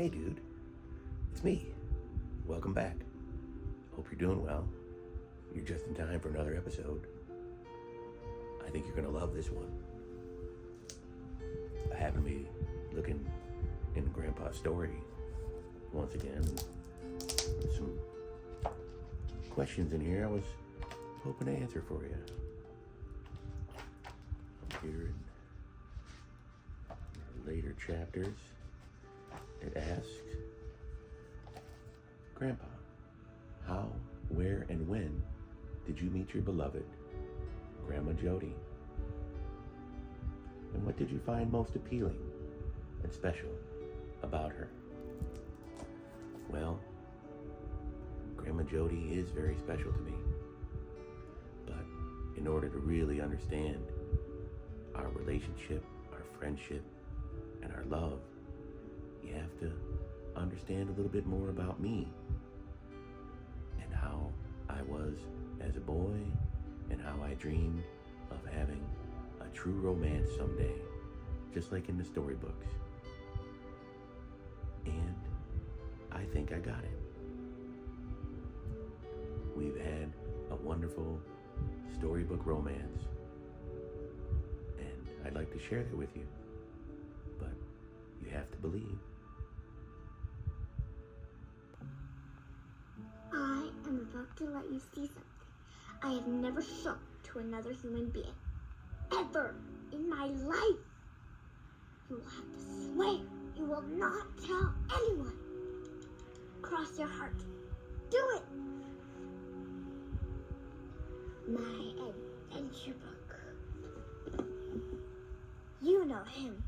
Hey dude, it's me. Welcome back. Hope you're doing well. You're just in time for another episode. I think you're gonna love this one. I happen to be looking in Grandpa's story once again. There's some questions in here I was hoping to answer for you. Here in later chapters, it asks, Grandpa, how, where, and when did you meet your beloved, Grandma Jody? And what did you find most appealing and special about her? Well, Grandma Jody is very special to me. But in order to really understand our relationship, our friendship, and our love, you have to understand a little bit more about me and how I was as a boy and how I dreamed of having a true romance someday, just like in the storybooks. And I think I got it. We've had a wonderful storybook romance, and I'd like to share that with you, but you have to believe. I am about to let you see something I have never shown to another human being, ever in my life. You will have to swear you will not tell anyone. Cross your heart. Do it. My adventure book. You know him.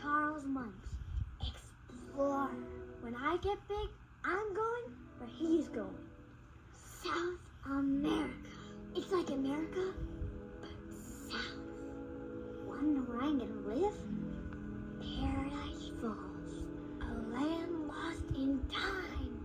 Charles Munch, explorer. When I get big, I'm going where he's going. South America. It's like America, but south. Want to know where I'm gonna live? Paradise Falls. A land lost in time.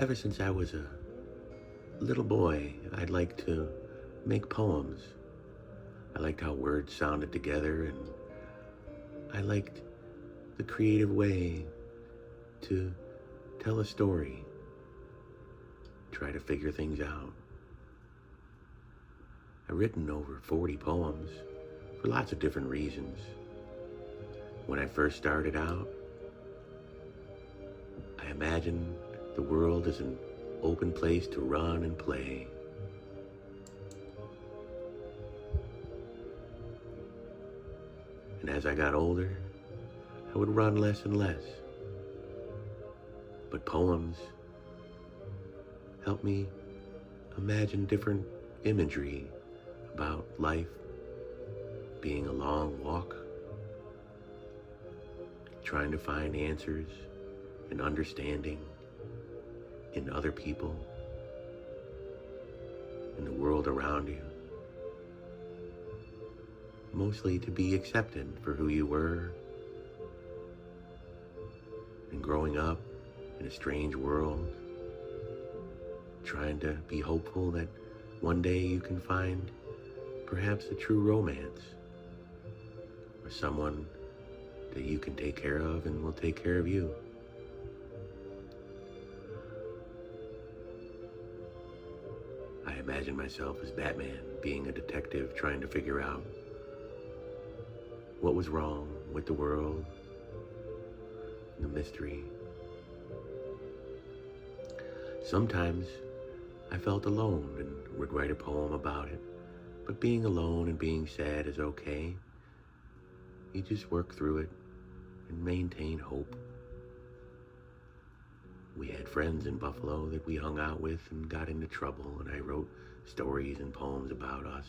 Ever since I was a little boy, I'd like to make poems. I liked how words sounded together, and I liked the creative way to tell a story, try to figure things out. I've written over 40 poems for lots of different reasons. When I first started out, I imagined the world as an open place to run and play. And as I got older, I would run less and less. But poems helped me imagine different imagery about life being a long walk, trying to find answers and understanding in other people, in the world around you. Mostly to be accepted for who you were, and growing up in a strange world, trying to be hopeful that one day you can find perhaps a true romance, or someone that you can take care of and will take care of you. I imagine myself as Batman, being a detective trying to figure out what was wrong with the world, the mystery. Sometimes I felt alone and would write a poem about it, but being alone and being sad is okay. You just work through it and maintain hope. We had friends in Buffalo that we hung out with and got into trouble, and I wrote stories and poems about us.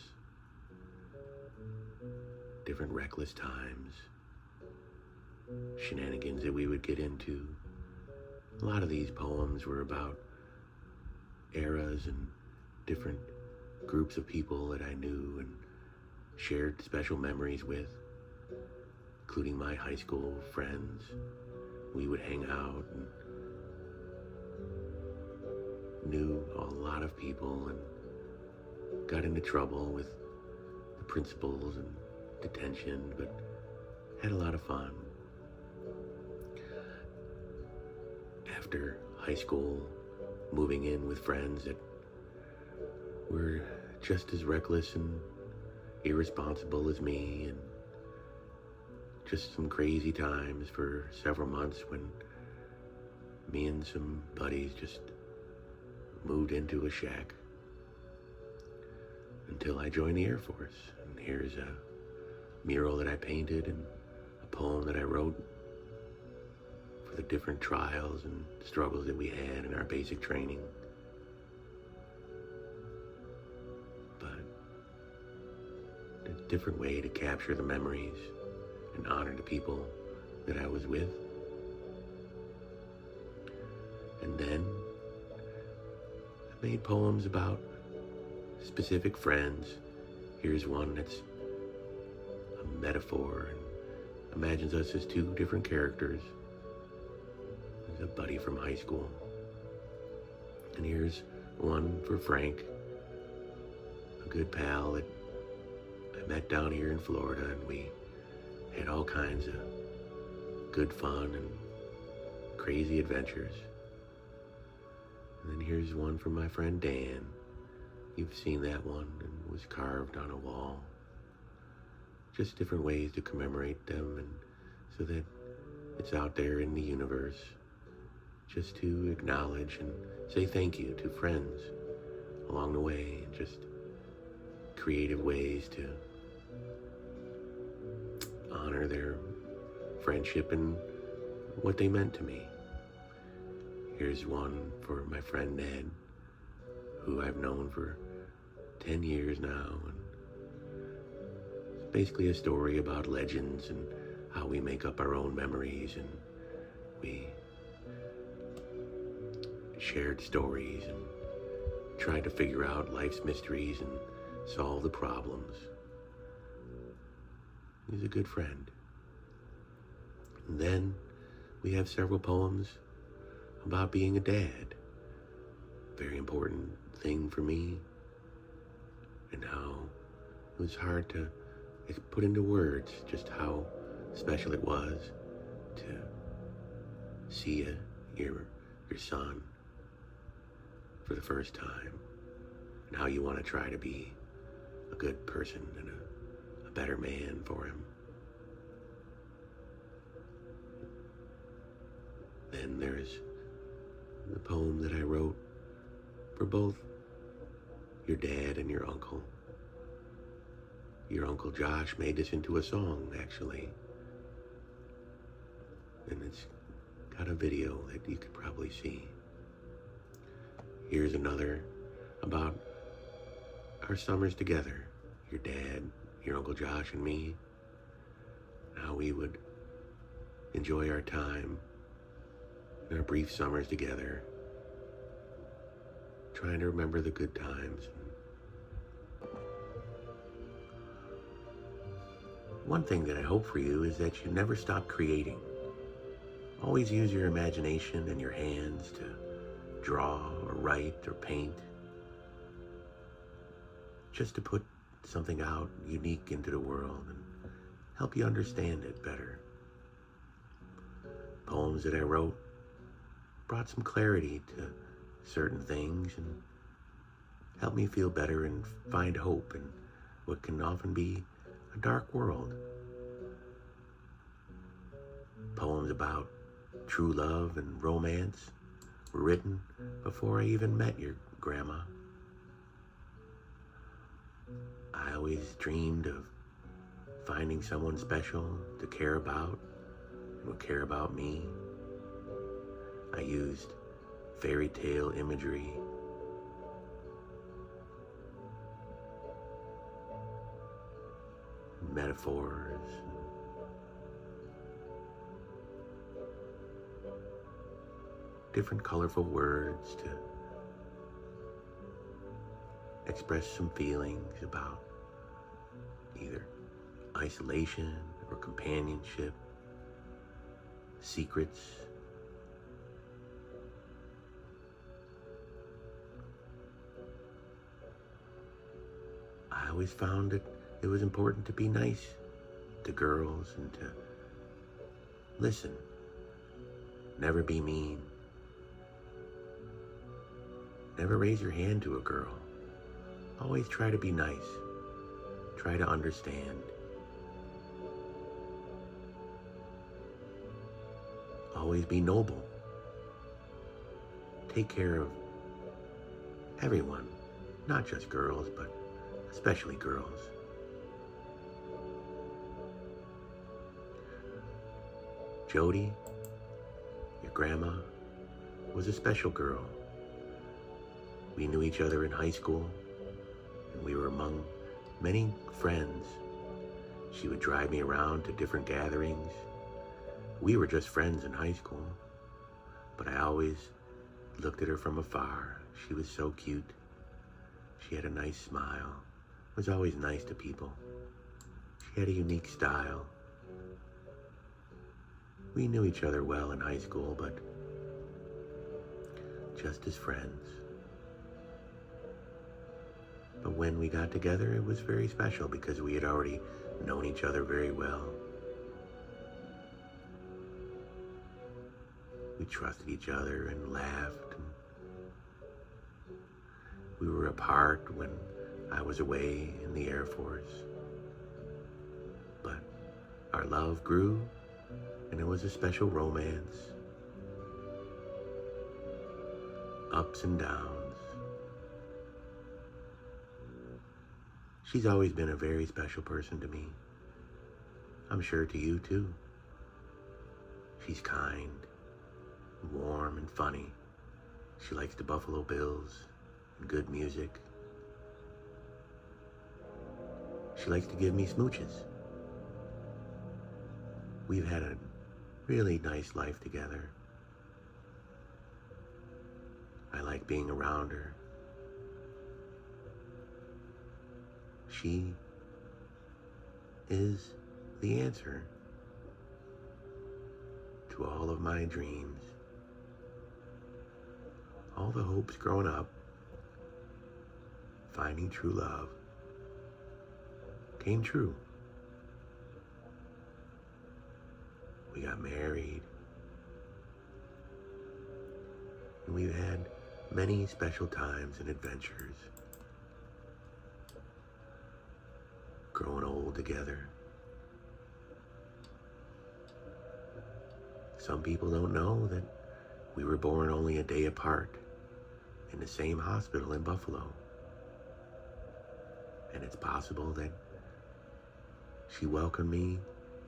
Different reckless times, shenanigans that we would get into. A lot of these poems were about eras and different groups of people that I knew and shared special memories with, including my high school friends. We would hang out and knew a lot of people and got into trouble with the principals and detention, but had a lot of fun. After high school, moving in with friends that were just as reckless and irresponsible as me, and just some crazy times for several months when me and some buddies just moved into a shack until I joined the Air Force. And here's a mural that I painted and a poem that I wrote for the different trials and struggles that we had in our basic training. But a different way to capture the memories and honor the people that I was with. And then I made poems about specific friends. Here's one that's a metaphor and imagines us as two different characters. There's a buddy from high school. And here's one for Frank, a good pal that I met down here in Florida, and we had all kinds of good fun and crazy adventures. And then here's one from my friend Dan. You've seen that one, and it was carved on a wall. Just different ways to commemorate them, and so that it's out there in the universe, just to acknowledge and say thank you to friends along the way, and just creative ways to honor their friendship and what they meant to me. Here's one for my friend Ned, who I've known for 10 years now, and it's basically a story about legends and how we make up our own memories, and we shared stories and tried to figure out life's mysteries and solve the problems. He's a good friend. And then we have several poems about being a dad. very important thing for me, and how it was hard to put into words just how special it was to see your son for the first time, and how you want to try to be a good person and a better man for him. Then there's the poem that I wrote for both your dad and your uncle. Your Uncle Josh made this into a song, actually. And it's got a video that you could probably see. Here's another about our summers together. Your dad, your Uncle Josh, and me. How we would enjoy our time in our brief summers together, trying to remember the good times. One thing that I hope for you is that you never stop creating. Always use your imagination and your hands to draw or write or paint, just to put something out unique into the world and help you understand it better. Poems that I wrote brought some clarity to certain things and helped me feel better and find hope in what can often be a dark world. Poems about true love and romance were written before I even met your grandma. I always dreamed of finding someone special to care about and would care about me. I used fairy tale imagery, metaphors, different colorful words to express some feelings about either isolation or companionship, secrets. I always found that it was important to be nice to girls and to listen, never be mean, never raise your hand to a girl. Always try to be nice, try to understand. Always be noble. Take care of everyone, not just girls, but especially girls. Jody, your grandma, was a special girl. We knew each other in high school, and we were among many friends. She would drive me around to different gatherings. We were just friends in high school, but I always looked at her from afar. She was so cute. She had a nice smile, was always nice to people. She had a unique style. We knew each other well in high school, but just as friends. But when we got together, it was very special because we had already known each other very well. We trusted each other and laughed. And we were apart when I was away in the Air Force. But our love grew, and it was a special romance. Ups and downs. She's always been a very special person to me. I'm sure to you too. She's kind, warm, and funny. She likes the Buffalo Bills and good music. She likes to give me smooches. We've had a really nice life together. I like being around her. She is the answer to all of my dreams, all the hopes growing up, finding true love, came true. We got married, and we've had many special times and adventures, growing old together. Some people don't know that we were born only a day apart in the same hospital in Buffalo. And it's possible that she welcomed me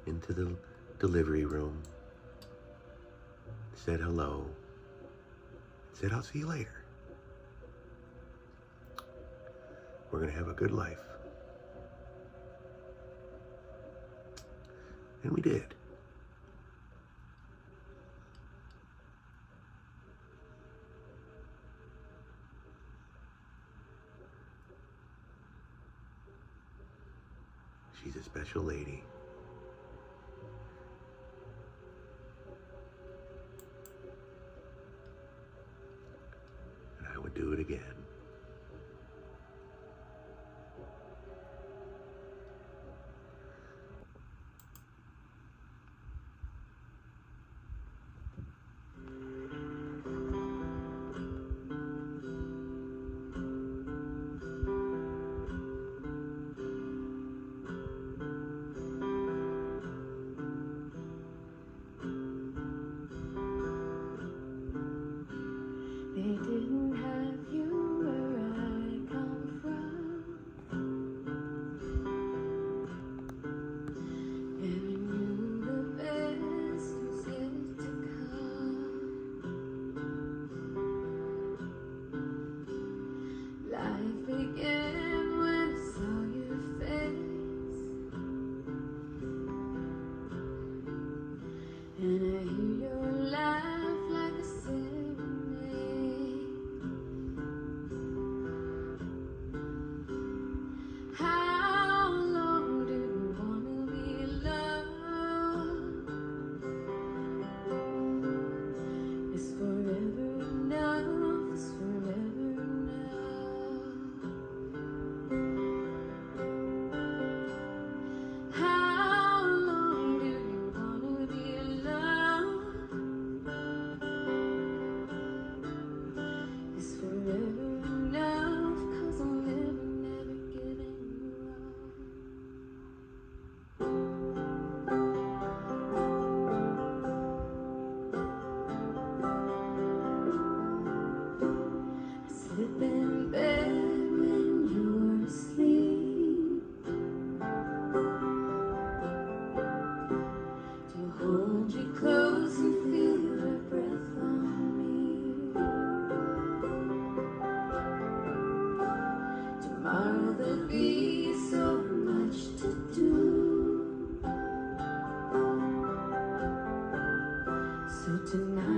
into the delivery room, said hello, said, "I'll see you later. We're gonna have a good life." And we did. She's a special lady. And I would do it again. They didn't have you where I come from. Never knew the best was yet to come. Life began when I saw your face, and I hear your laugh like a serenade. How long do you wanna be loved? Is forever enough? Is forever enough? How long do you wanna be loved? Is forever enough? 'Cause I'm never, never giving you up. I slip in bed when you're asleep to hold you close and feel your breath on me. Tomorrow there'll be so much to do, so tonight